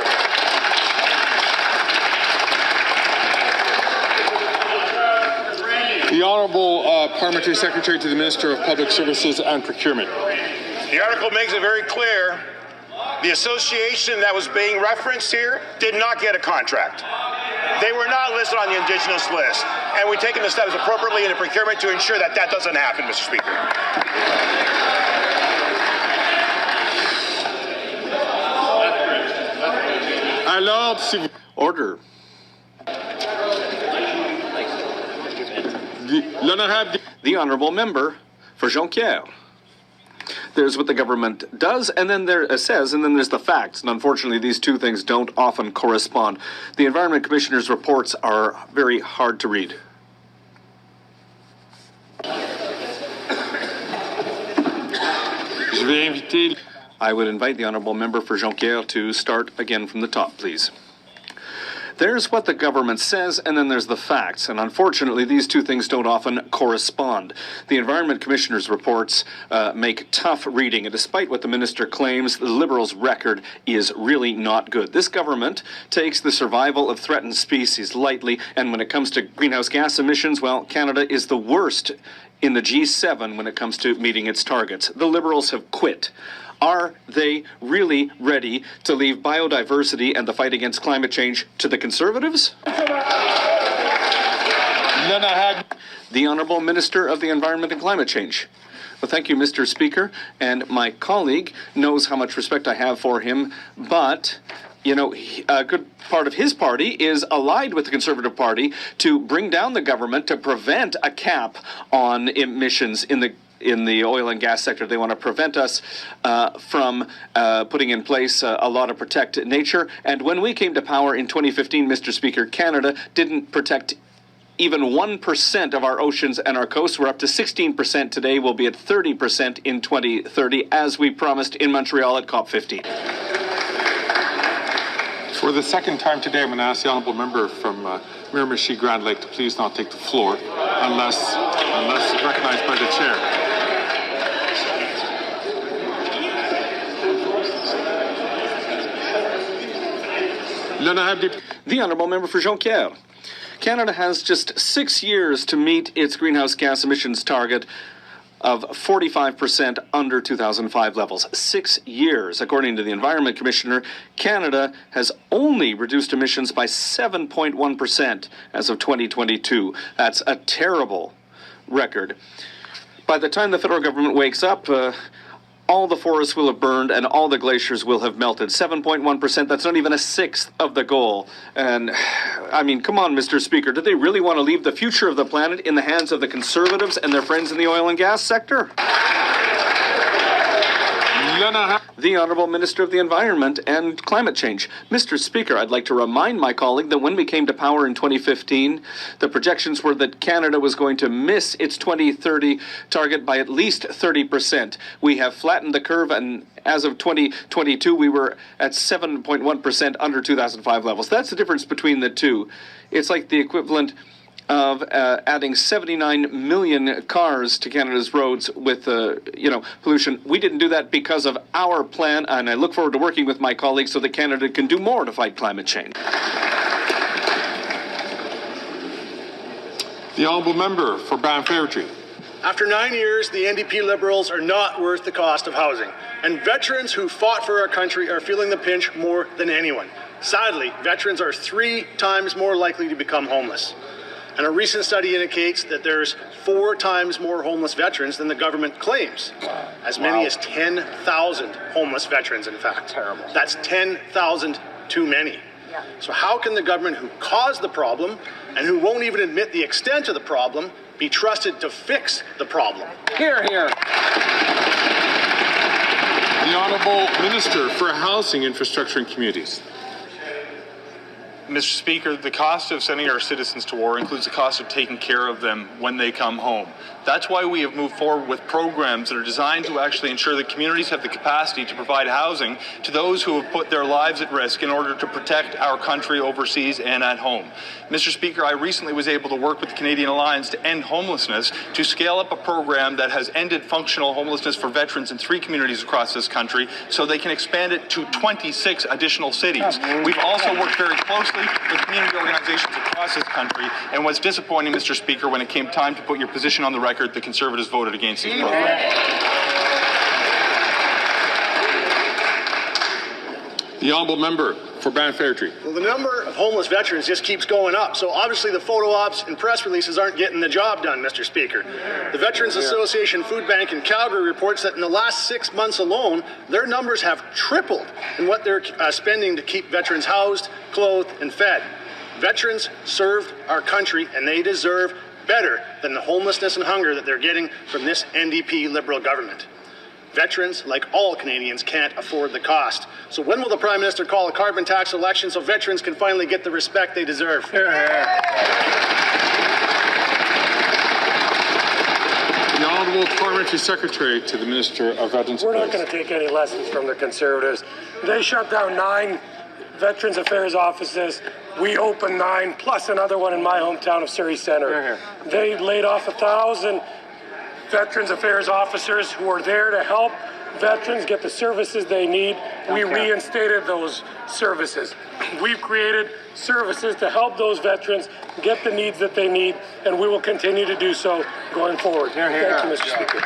The Honourable Parliamentary Secretary to the Minister of Public Services and Procurement. The article makes it very clear the association that was being referenced here did not get a contract. They were not listed on the Indigenous list, and we've taken the steps appropriately in the procurement to ensure that that doesn't happen, Mr. Speaker. Order. The honourable member for Jonquière. There's what the government does, and then there says, and then there's the facts. And unfortunately, these two things don't often correspond. The Environment Commissioner's reports are very hard to read. I would invite the honourable member for Jonquière to start again from the top, please. There's what the government says, and then there's the facts. And unfortunately, these two things don't often correspond. The Environment Commissioner's reports make tough reading, and despite what the minister claims, the Liberals' record is really not good. This government takes the survival of threatened species lightly, and when it comes to greenhouse gas emissions, well, Canada is the worst in the G7 when it comes to meeting its targets. The Liberals have quit. Are they really ready to leave biodiversity and the fight against climate change to the Conservatives? The Honourable Minister of the Environment and Climate Change. Well, thank you, Mr. Speaker, and my colleague knows how much respect I have for him, but you know, a good part of his party is allied with the Conservative Party to bring down the government to prevent a cap on emissions in the oil and gas sector. They want to prevent us from putting in place a law to protect nature. And when we came to power in 2015, Mr. Speaker, Canada didn't protect even 1% of our oceans and our coasts. We're up to 16% today. We'll be at 30% in 2030, as we promised in Montreal at COP15. For the second time today, I'm going to ask the honourable member from Miramichi Grand Lake to please not take the floor unless recognized by the chair. The Honourable Member for Jonquière. Canada has just 6 years to meet its greenhouse gas emissions target of 45% under 2005 levels. 6 years. According to the Environment Commissioner, Canada has only reduced emissions by 7.1% as of 2022. That's a terrible record. By the time the federal government wakes up, all the forests will have burned and all the glaciers will have melted. 7.1%, that's not even a sixth of the goal. And, I mean, come on, Mr. Speaker, do they really want to leave the future of the planet in the hands of the Conservatives and their friends in the oil and gas sector? The Honourable Minister of the Environment and Climate Change. Mr. Speaker, I'd like to remind my colleague that when we came to power in 2015, the projections were that Canada was going to miss its 2030 target by at least 30%. We have flattened the curve, and as of 2022, we were at 7.1% under 2005 levels. That's the difference between the two. It's like the equivalent of adding 79 million cars to Canada's roads with, pollution. We didn't do that because of our plan, and I look forward to working with my colleagues so that Canada can do more to fight climate change. The honourable member for Banff Airdrie. After 9 years, the NDP Liberals are not worth the cost of housing, and veterans who fought for our country are feeling the pinch more than anyone. Sadly, veterans are 3 times more likely to become homeless. And a recent study indicates that there's 4 times more homeless veterans than the government claims. As many as 10,000 homeless veterans, in fact. Terrible. That's 10,000 too many. Yeah. So how can the government who caused the problem and who won't even admit the extent of the problem be trusted to fix the problem? Hear, hear. The Honourable Minister for Housing, Infrastructure and Communities. Mr. Speaker, the cost of sending our citizens to war includes the cost of taking care of them when they come home. That's why we have moved forward with programs that are designed to actually ensure that communities have the capacity to provide housing to those who have put their lives at risk in order to protect our country overseas and at home. Mr. Speaker, I recently was able to work with the Canadian Alliance to end homelessness, to scale up a program that has ended functional homelessness for veterans in 3 communities across this country so they can expand it to 26 additional cities. We've also worked very closely with community organizations across this country, and what's disappointing, Mr. Speaker, when it came time to put your position on the record, the Conservatives voted against these programs. The honourable member for Banff Airdrie. Well, the number of homeless veterans just keeps going up, so obviously the photo ops and press releases aren't getting the job done, Mr. Speaker. The Veterans Association Food Bank in Calgary reports that in the last 6 months alone, their numbers have tripled in what they're spending to keep veterans housed, clothed, and fed. Veterans served our country, and they deserve better than the homelessness and hunger that they're getting from this NDP Liberal government. Veterans, like all Canadians, can't afford the cost. So when will the Prime Minister call a carbon tax election so veterans can finally get the respect they deserve? The Honourable Parliamentary Secretary to the Minister of Veterans. We're not going to take any lessons from the Conservatives. They shut down 9 Veterans Affairs offices. We opened 9, plus another one in my hometown of Surrey Centre. They laid off 1,000 Veterans Affairs officers who are there to help veterans get the services they need. We reinstated those services. We've created services to help those veterans get the needs that they need, and we will continue to do so going forward. Thank you, Mr. Speaker.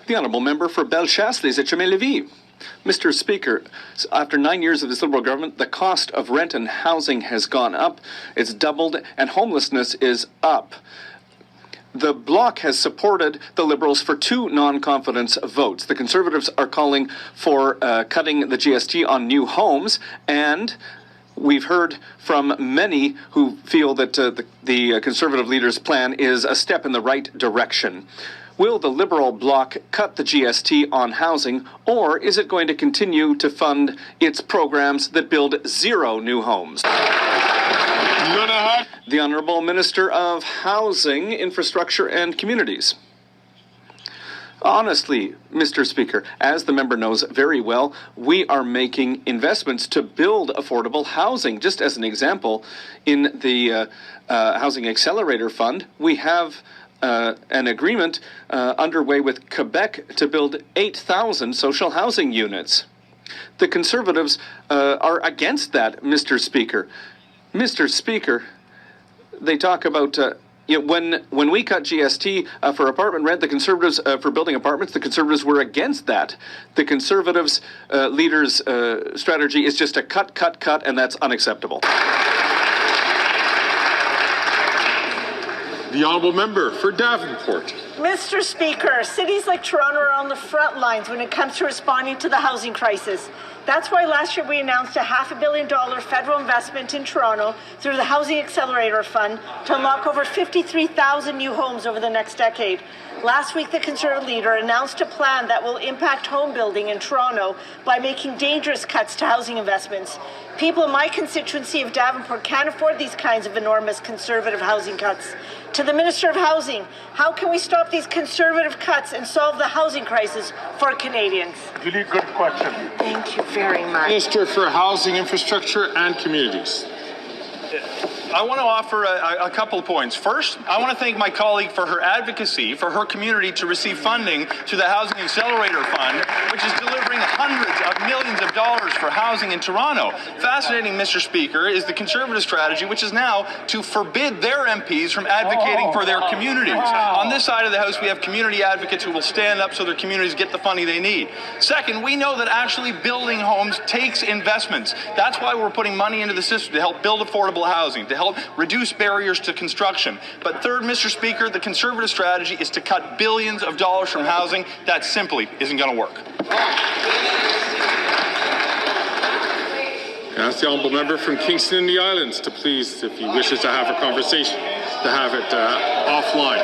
The Honourable Member for Bellechasse-les-Etchemins-Lévis. Mr. Speaker, after 9 years of this Liberal government, the cost of rent and housing has gone up. It's doubled, and homelessness is up. The Bloc has supported the Liberals for 2 non-confidence votes. The Conservatives are calling for cutting the GST on new homes, and we've heard from many who feel that the Conservative leader's plan is a step in the right direction. Will the Liberal Bloc cut the GST on housing, or is it going to continue to fund its programs that build 0 new homes? The Honourable Minister of Housing, Infrastructure and Communities. Honestly, Mr. Speaker, as the member knows very well, we are making investments to build affordable housing. Just as an example, in the Housing Accelerator Fund, we have an agreement underway with Quebec to build 8,000 social housing units. The Conservatives are against that, Mr. Speaker. Mr. Speaker, they talk about when we cut GST for apartment rent, the Conservatives for building apartments, the Conservatives were against that. The Conservatives' leader's strategy is just to cut, and that's unacceptable. The Honourable Member for Davenport. Mr. Speaker, cities like Toronto are on the front lines when it comes to responding to the housing crisis. That's why last year we announced a $500 million federal investment in Toronto through the Housing Accelerator Fund to unlock over 53,000 new homes over the next decade. Last week, the Conservative leader announced a plan that will impact home building in Toronto by making dangerous cuts to housing investments. People in my constituency of Davenport can't afford these kinds of enormous Conservative housing cuts. To the Minister of Housing, how can we stop these Conservative cuts and solve the housing crisis for Canadians? Really good question. Thank you very much. Minister for Housing, Infrastructure and Communities. I want to offer a couple of points. First, I want to thank my colleague for her advocacy for her community to receive funding through the Housing Accelerator Fund, which is delivering hundreds of millions of dollars for housing in Toronto. Fascinating, Mr. Speaker, is the Conservative strategy, which is now to forbid their MPs from advocating for their communities. On this side of the House, we have community advocates who will stand up so their communities get the funding they need. Second, we know that actually building homes takes investments. That's why we're putting money into the system to help build affordable housing, to help reduce barriers to construction. But third, Mr. Speaker, the Conservative strategy is to cut billions of dollars from housing. That simply isn't going to work. I ask the Honourable Member from Kingston and the Islands to please, if he wishes to have a conversation, to have it offline.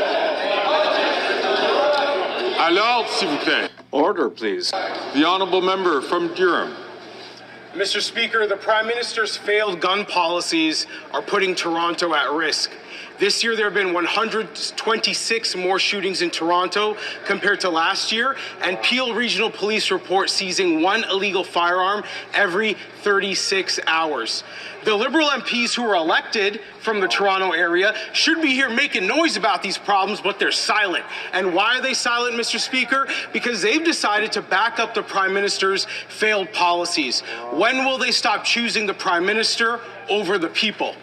À l'ordre, s'il vous plaît. Order, please. The Honourable Member from Durham. Mr. Speaker, the Prime Minister's failed gun policies are putting Toronto at risk. This year, there have been 126 more shootings in Toronto compared to last year, and Peel Regional Police report seizing 1 illegal firearm every 36 hours. The Liberal MPs who were elected from the Toronto area should be here making noise about these problems, but they're silent. And why are they silent, Mr. Speaker? Because they've decided to back up the Prime Minister's failed policies. When will they stop choosing the Prime Minister over the people?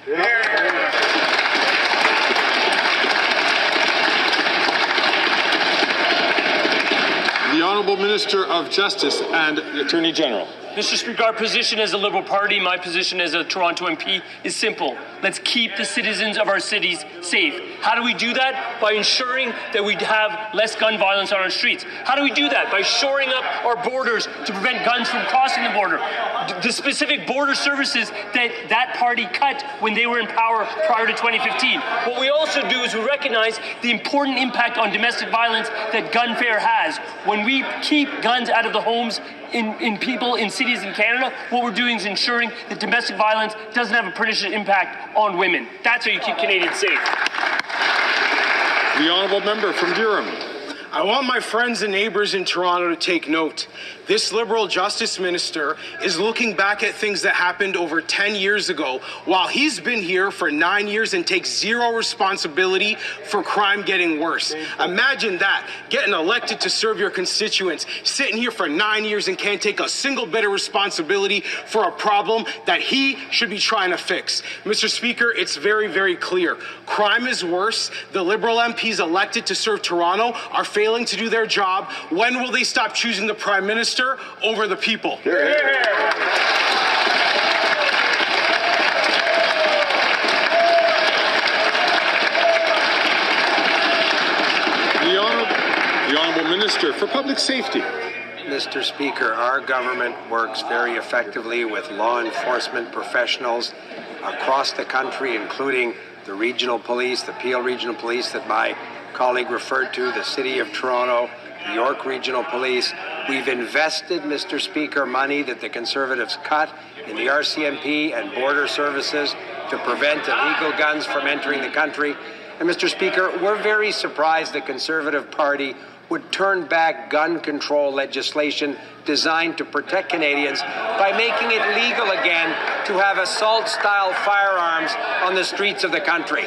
The Honourable Minister of Justice and Attorney General. Mr. Speaker, our position as a Liberal Party, my position as a Toronto MP is simple. Let's keep the citizens of our cities safe. How do we do that? By ensuring that we have less gun violence on our streets. How do we do that? By shoring up our borders to prevent guns from crossing the border. The specific border services that party cut when they were in power prior to 2015. What we also do is we recognize the important impact on domestic violence that gunfare has. When we keep guns out of the homes in people in cities in Canada, what we're doing is ensuring that domestic violence doesn't have a pernicious impact on women. That's how you keep Canadians safe. The Honourable Member from Durham. I want my friends and neighbors in Toronto to take note. This Liberal Justice Minister is looking back at things that happened over 10 years ago while he's been here for 9 years and takes zero responsibility for crime getting worse. Imagine that, getting elected to serve your constituents, sitting here for 9 years and can't take a single bit of responsibility for a problem that he should be trying to fix. Mr. Speaker, it's very, very clear. Crime is worse. The Liberal MPs elected to serve Toronto are failing to do their job. When will they stop choosing the Prime Minister over the people? The Honourable Minister for Public Safety. Mr. Speaker, our government works very effectively with law enforcement professionals across the country, including the regional police, the Peel Regional Police that my colleague referred to, the City of Toronto, the York Regional Police. We've invested, Mr. Speaker, money that the Conservatives cut in the RCMP and border services to prevent illegal guns from entering the country. And, Mr. Speaker, we're very surprised the Conservative Party would turn back gun control legislation designed to protect Canadians by making it legal again to have assault-style firearms on the streets of the country.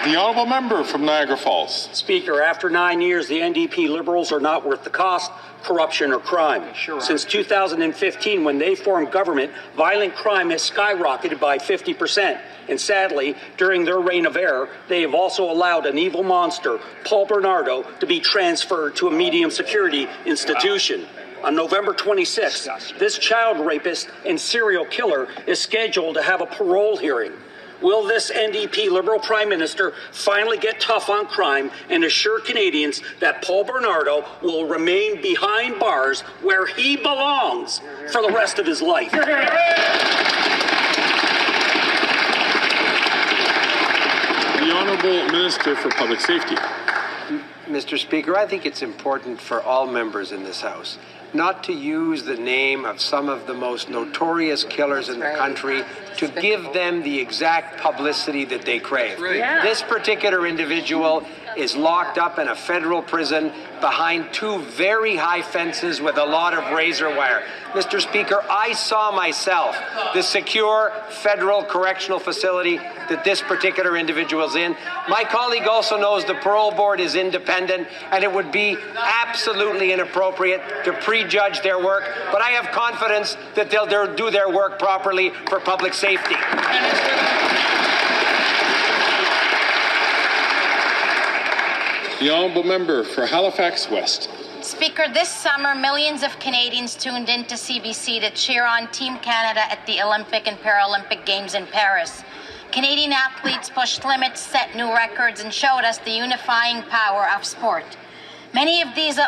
The Honourable Member from Niagara Falls. Speaker, after 9 years, the NDP Liberals are not worth the cost, corruption, or crime. Since 2015, when they formed government, violent crime has skyrocketed by 50%. And sadly, during their reign of error, they have also allowed an evil monster, Paul Bernardo, to be transferred to a medium security institution. On November 26th, this child rapist and serial killer is scheduled to have a parole hearing. Will this NDP Liberal Prime Minister finally get tough on crime and assure Canadians that Paul Bernardo will remain behind bars where he belongs for the rest of his life? The Honourable Minister for Public Safety. Mr. Speaker, I think it's important for all members in this House not to use the name of some of the most notorious killers in the country to give them the exact publicity that they crave. This particular individual is locked up in a federal prison behind two very high fences with a lot of razor wire. Mr. Speaker, I saw myself the secure federal correctional facility that this particular individual is in. My colleague also knows the parole board is independent and it would be absolutely inappropriate to prejudge their work, but I have confidence that they'll do their work properly for public safety. The Honourable Member for Halifax West. Speaker, this summer, millions of Canadians tuned into CBC to cheer on Team Canada at the Olympic and Paralympic Games in Paris. Canadian athletes pushed limits, set new records, and showed us the unifying power of sport. Many of these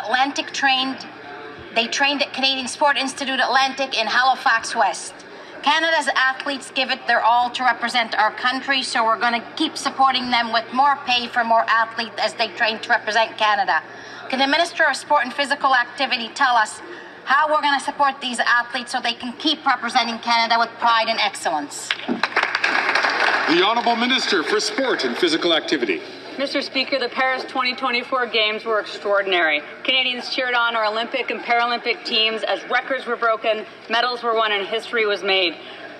trained at Canadian Sport Institute Atlantic in Halifax West. Canada's athletes give it their all to represent our country, so we're going to keep supporting them with more pay for more athletes as they train to represent Canada. Can the Minister of Sport and Physical Activity tell us how we're going to support these athletes so they can keep representing Canada with pride and excellence? The Honourable Minister for Sport and Physical Activity. Mr. Speaker, the Paris 2024 Games were extraordinary. Canadians cheered on our Olympic and Paralympic teams as records were broken, medals were won, and history was made.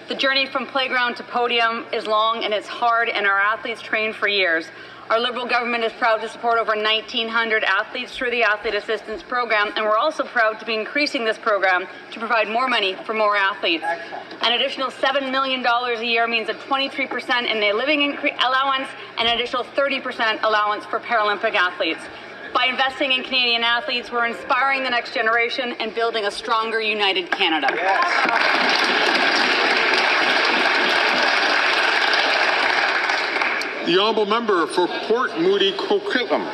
The journey from playground to podium is long and it's hard, and our athletes train for years. Our Liberal government is proud to support over 1,900 athletes through the Athlete Assistance Program, and we're also proud to be increasing this program to provide more money for more athletes. An additional $7 million a year means a 23% in the living allowance and an additional 30% allowance for Paralympic athletes. By investing in Canadian athletes, we're inspiring the next generation and building a stronger, united Canada. The Honourable Member for Port Moody Coquitlam.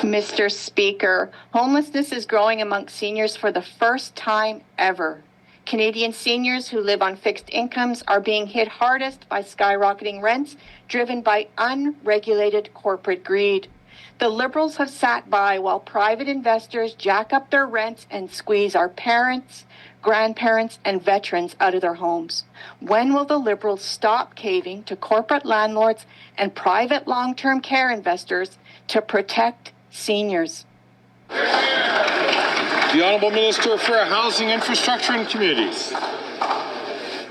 Mr. Speaker, homelessness is growing amongst seniors for the first time ever. Canadian seniors who live on fixed incomes are being hit hardest by skyrocketing rents driven by unregulated corporate greed. The Liberals have sat by while private investors jack up their rents and squeeze our parents, grandparents, and veterans out of their homes. When will the Liberals stop caving to corporate landlords and private long-term care investors to protect seniors? The Honourable Minister for Housing, Infrastructure and Communities.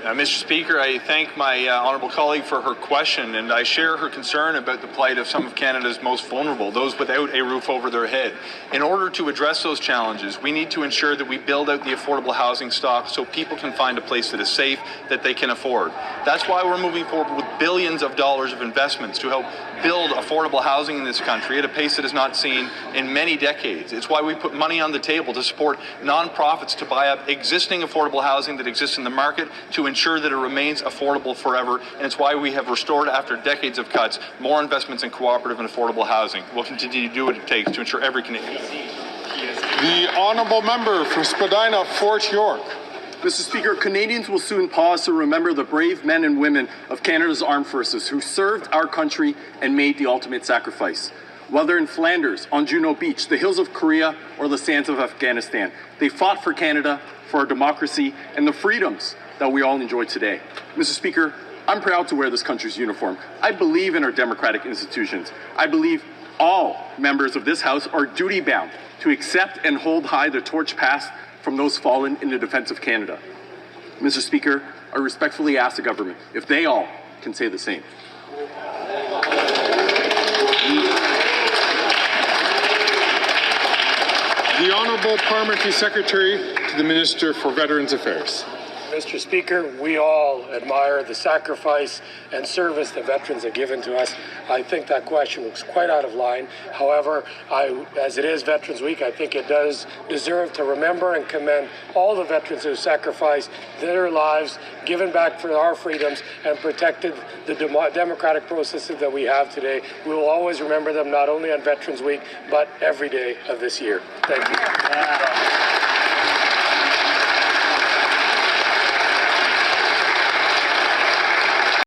Mr. Speaker, I thank my honourable colleague for her question, and I share her concern about the plight of some of Canada's most vulnerable, those without a roof over their head. In order to address those challenges, we need to ensure that we build out the affordable housing stock so people can find a place that is safe, that they can afford. That's why we're moving forward with billions of dollars of investments to help build affordable housing in this country at a pace that is not seen in many decades. It's why we put money on the table to support nonprofits to buy up existing affordable housing that exists in the market to ensure that it remains affordable forever. And it's why we have restored, after decades of cuts, more investments in cooperative and affordable housing. We'll continue to do what it takes to ensure every Canadian. The Honourable Member for Spadina, Fort York. Mr. Speaker, Canadians will soon pause to remember the brave men and women of Canada's armed forces who served our country and made the ultimate sacrifice. Whether in Flanders, on Juno Beach, the hills of Korea, or the sands of Afghanistan, they fought for Canada, for our democracy, and the freedoms that we all enjoy today. Mr. Speaker, I'm proud to wear this country's uniform. I believe in our democratic institutions. I believe all members of this House are duty-bound to accept and hold high the torch passed from those fallen in the defense of Canada. Mr. Speaker, I respectfully ask the government if they all can say the same. The Honourable Parliamentary Secretary to the Minister for Veterans Affairs. Mr. Speaker, we all admire the sacrifice and service the veterans have given to us. I think that question was quite out of line. However, as it is Veterans Week, I think it does deserve to remember and commend all the veterans who sacrificed their lives, given back for our freedoms, and protected the democratic processes that we have today. We will always remember them, not only on Veterans Week, but every day of this year. Thank you.